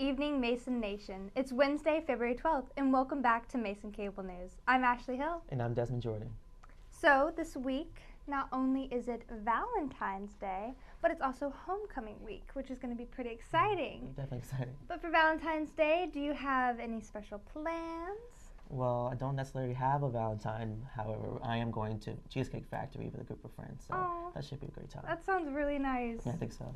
evening, Mason Nation. It's Wednesday, February 12th, and welcome back to Mason Cable News. I'm Ashley Hill. And I'm Desmond Jordan. So, this week, not only is it Valentine's Day, but it's also homecoming week, which is going to be pretty exciting. Definitely exciting. But for Valentine's Day, do you have any special plans? Well, I don't necessarily have a Valentine. However, I am going to Cheesecake Factory with a group of friends, so that should be a great time. That sounds really nice. Yeah, I think so.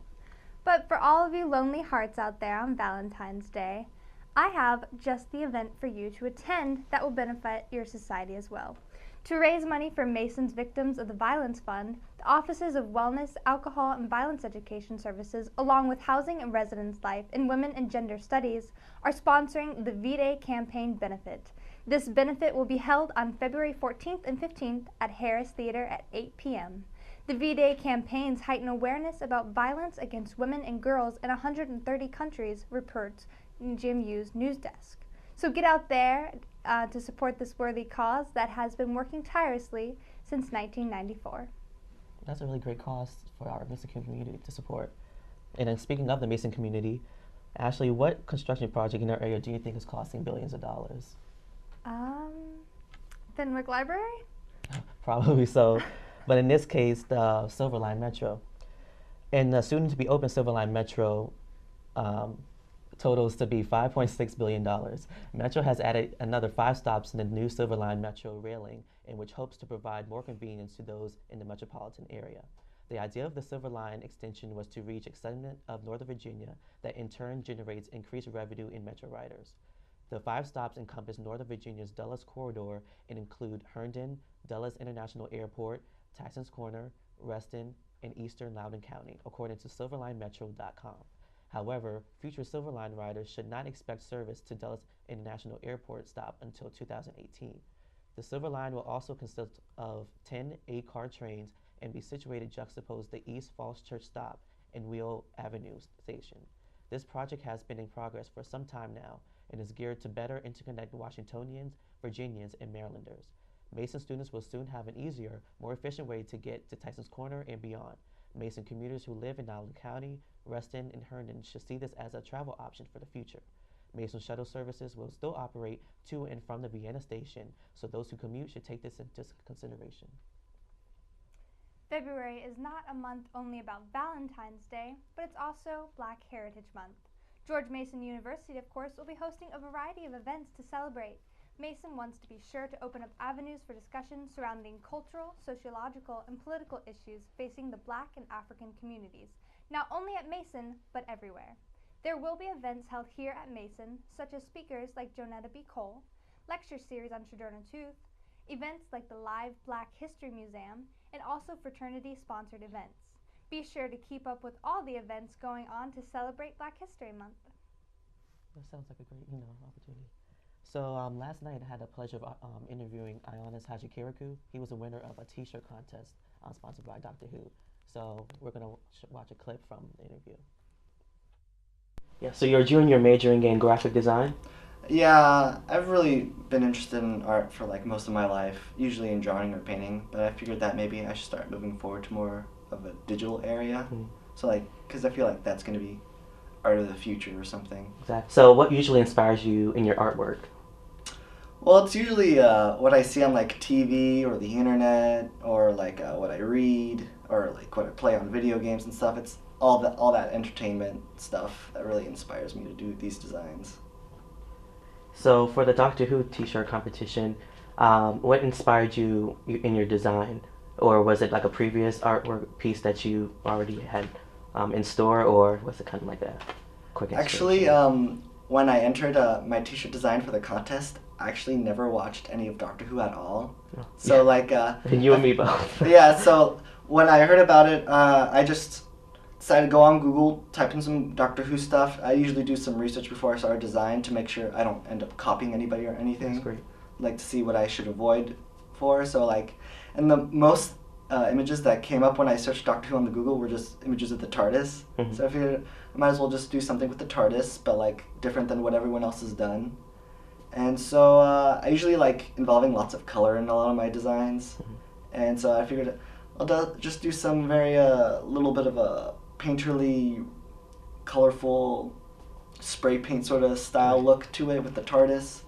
But for all of you lonely hearts out there on Valentine's Day, I have just the event for you to attend that will benefit your society as well. To raise money for Mason's Victims of the Violence Fund, the Offices of Wellness, Alcohol, and Violence Education Services, along with Housing and Residence Life and Women and Gender Studies, are sponsoring the V-Day Campaign Benefit. This benefit will be held on February 14th and 15th at Harris Theater at 8 p.m. The V-Day campaigns heighten awareness about violence against women and girls in 130 countries, reports MCNews news desk. So get out there to support this worthy cause that has been working tirelessly since 1994. That's a really great cause for our Mason community to support. And then speaking of the Mason community, Ashley, what construction project in our area do you think is costing billions of dollars? Fenwick Library? Probably so. But in this case, the Silver Line Metro. And the soon-to-be open Silver Line Metro totals to be $5.6 billion. Metro has added another 5 stops in the new Silver Line Metro railing, in which hopes to provide more convenience to those in the metropolitan area. The idea of the Silver Line extension was to reach a segment of Northern Virginia that in turn generates increased revenue in Metro riders. The 5 stops encompass Northern Virginia's Dulles corridor and include Herndon, Dulles International Airport, Tysons Corner, Reston, and Eastern Loudoun County, according to SilverLineMetro.com. However, future Silver Line riders should not expect service to Dulles International Airport stop until 2018. The Silver Line will also consist of 10 8-car trains and be situated juxtaposed the East Falls Church stop and Wheel Avenue station. This project has been in progress for some time now and is geared to better interconnect Washingtonians, Virginians, and Marylanders. Mason students will soon have an easier, more efficient way to get to Tysons Corner and beyond. Mason commuters who live in Loudoun County, Reston, and Herndon should see this as a travel option for the future. Mason shuttle services will still operate to and from the Vienna station, so those who commute should take this into consideration. February is not a month only about Valentine's Day, but it's also Black Heritage Month. George Mason University, of course, will be hosting a variety of events to celebrate. Mason wants to be sure to open up avenues for discussion surrounding cultural, sociological, and political issues facing the Black and African communities, not only at Mason, but everywhere. There will be events held here at Mason, such as speakers like Jonetta B. Cole, lecture series on Sojourner Truth, events like the Live Black History Museum, and also fraternity-sponsored events. Be sure to keep up with all the events going on to celebrate Black History Month. That sounds like a great, opportunity. So last night I had the pleasure of interviewing Ioannis Hadjikyriakou. He was a winner of a t-shirt contest sponsored by Doctor Who. So we're going to watch a clip from the interview. Yeah, so you're a junior majoring in graphic design? Yeah, I've really been interested in art for like most of my life, usually in drawing or painting, but I figured that maybe I should start moving forward to more of a digital area. So because I feel like that's going to be art of the future or something. Exactly. So what usually inspires you in your artwork? Well, it's usually what I see on like TV or the internet, or like what I read, or like what I play on video games and stuff. It's all that entertainment stuff that really inspires me to do these designs. So for the Doctor Who t-shirt competition, what inspired you in your design? Or was it like a previous artwork piece that you already had in store, or was it kind of like a quick inspiration? Actually, when I entered my t-shirt design for the contest, I actually never watched any of Doctor Who at all. Oh, so yeah. And you and me both. Yeah, so when I heard about it, I just decided to go on Google, type in some Doctor Who stuff. I usually do some research before I start a design to make sure I don't end up copying anybody or anything. That's great. Like to see what I should avoid for. So and the most images that came up when I searched Doctor Who on the Google were just images of the TARDIS. Mm-hmm. So I figured I might as well just do something with the TARDIS, but like different than what everyone else has done. And so I usually like involving lots of color in a lot of my designs. Mm-hmm. And so I figured I'll just do some very little bit of a painterly, colorful spray paint sort of style look to it with the TARDIS.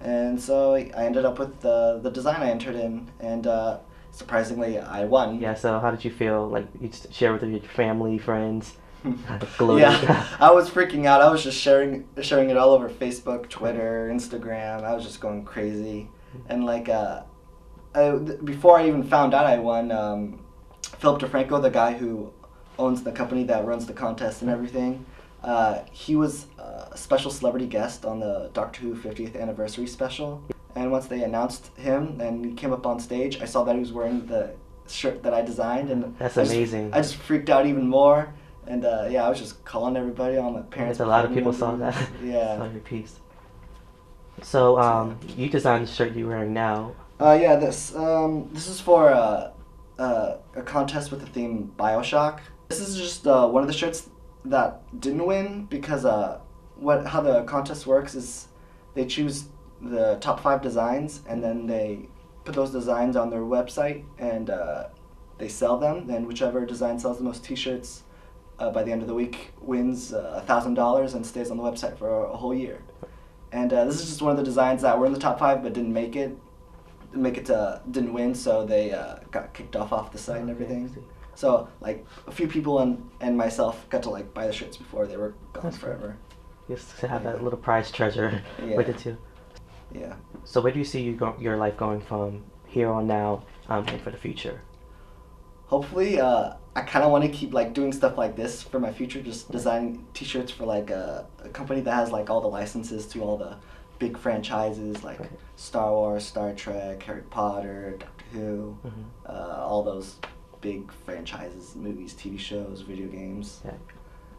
And so I ended up with the design I entered in, and surprisingly, I won. Yeah, so how did you feel? Like, you share with your family, friends? Gloating. Yeah, I was freaking out. I was just sharing it all over Facebook, Twitter, Instagram. I was just going crazy. And like, before I even found out I won, Philip DeFranco, the guy who owns the company that runs the contest and everything, he was a special celebrity guest on the Doctor Who 50th anniversary special. And once they announced him and he came up on stage, I saw that he was wearing the shirt that I designed, and That's amazing. I just freaked out even more. And yeah, I was just calling everybody, all my parents. A lot of people saw that. Yeah. Saw your piece. So you designed the shirt you're wearing now. Yeah, this is for a contest with the theme BioShock. This is just one of the shirts that didn't win because how the contest works is they choose the top 5 designs, and then they put those designs on their website, and they sell them. And whichever design sells the most T-shirts by the end of the week wins $1,000 and stays on the website for a whole year. And this is just one of the designs that were in the top 5 but didn't make it. Didn't win, so they got kicked off the site and everything. So like a few people and myself got to like buy the shirts before they were gone forever. Just to have that little prize treasure with it too. Yeah. So where do you see your life going from here on now and for the future? Hopefully, I kind of want to keep like doing stuff like this for my future, just designing T-shirts for like a company that has like all the licenses to all the big franchises like Star Wars, Star Trek, Harry Potter, Doctor Who, all those big franchises, movies, TV shows, video games.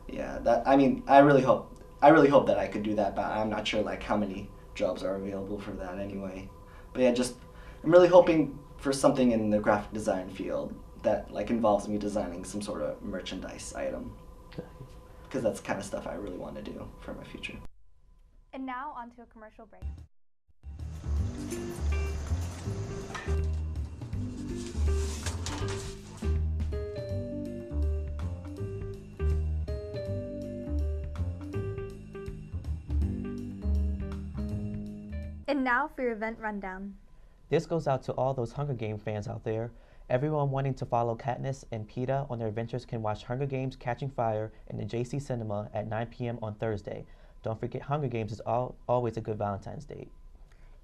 Yeah, that I really hope that I could do that, but I'm not sure like how many jobs are available for that anyway. But yeah, I'm really hoping for something in the graphic design field that like involves me designing some sort of merchandise item, because that's the kind of stuff I really want to do for my future. And now onto a commercial break. And now for your event rundown. This goes out to all those Hunger Games fans out there. Everyone wanting to follow Katniss and Peeta on their adventures can watch Hunger Games Catching Fire in the JC Cinema at 9 p.m. on Thursday. Don't forget, Hunger Games is always a good Valentine's date.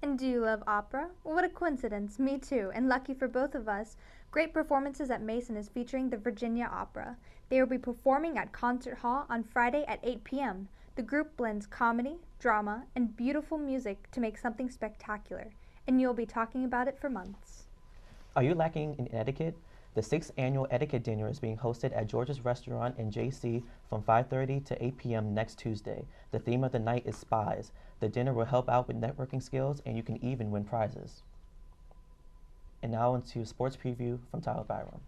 And do you love opera? Well, what a coincidence. Me too. And lucky for both of us, Great Performances at Mason is featuring the Virginia Opera. They will be performing at Concert Hall on Friday at 8 p.m. The group blends comedy, drama, and beautiful music to make something spectacular, and you'll be talking about it for months. Are you lacking in etiquette? The 6th annual etiquette dinner is being hosted at George's Restaurant in JC from 5:30 to 8 p.m. next Tuesday. The theme of the night is spies. The dinner will help out with networking skills, and you can even win prizes. And now into sports preview from Tyler Byram.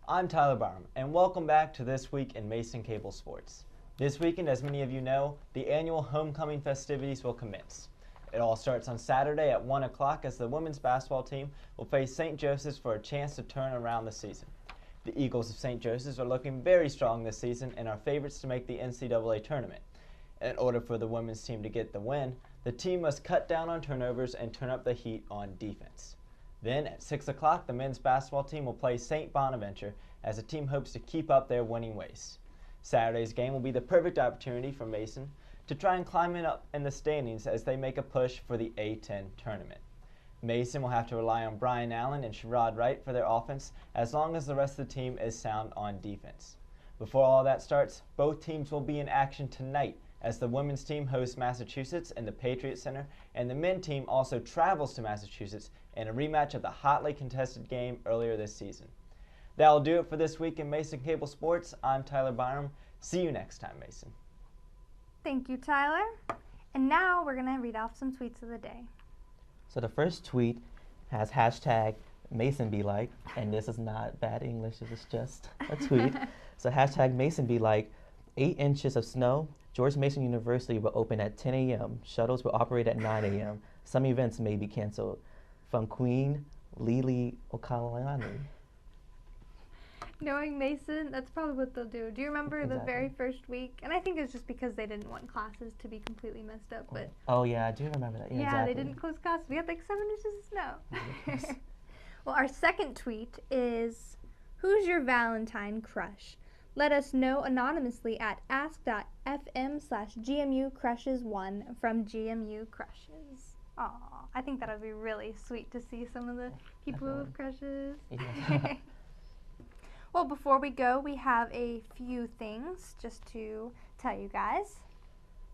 I'm Tyler Byram, and welcome back to This Week in Mason Cable Sports. This weekend, as many of you know, the annual homecoming festivities will commence. It all starts on Saturday at 1 o'clock as the women's basketball team will face St. Joseph's for a chance to turn around the season. The Eagles of St. Joseph's are looking very strong this season and are favorites to make the NCAA tournament. In order for the women's team to get the win, the team must cut down on turnovers and turn up the heat on defense. Then at 6 o'clock, the men's basketball team will play St. Bonaventure as the team hopes to keep up their winning ways. Saturday's game will be the perfect opportunity for Mason to try and climb it up in the standings as they make a push for the A-10 tournament. Mason will have to rely on Brian Allen and Sherrod Wright for their offense as long as the rest of the team is sound on defense. Before all that starts, both teams will be in action tonight as the women's team hosts Massachusetts in the Patriot Center, and the men's team also travels to Massachusetts in a rematch of the hotly contested game earlier this season. That'll do it for this week in Mason Cable Sports. I'm Tyler Byram. See you next time, Mason. Thank you, Tyler. And now we're going to read off some tweets of the day. So the first tweet has hashtag MasonBeLike, and this is not bad English, it is just a tweet. So hashtag MasonBeLike, 8 inches of snow. George Mason University will open at 10 a.m. Shuttles will operate at 9 a.m. Some events may be canceled. From Queen Lili Okalani. Knowing Mason, that's probably what they'll do. Do you remember the very Exactly. first week? And I think it's just because they didn't want classes to be completely messed up. But Oh yeah, I do remember that. Yeah, yeah, exactly. they didn't close classes. We had like 7 inches of snow. Yes. Well, our second tweet is, who's your Valentine crush? Let us know anonymously at ask.fm/GMUcrushes1 from GMU Crushes. Aw, I think that would be really sweet to see some of the people who have crushes. Yeah. Well, before we go, we have a few things just to tell you guys.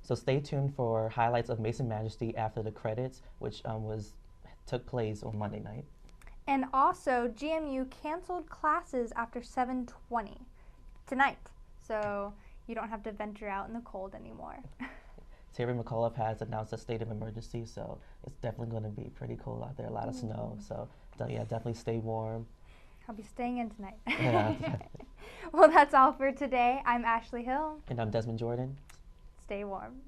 So stay tuned for highlights of Mason Majesty after the credits, which took place on Monday night. And also, GMU canceled classes after 7:20 tonight, so you don't have to venture out in the cold anymore. Terry McAuliffe has announced a state of emergency, so it's definitely going to be pretty cold out there. A lot of snow, so yeah, definitely stay warm. I'll be staying in tonight. Yeah. Well, that's all for today. I'm Ashley Hill. And I'm Desmond Jordan. Stay warm.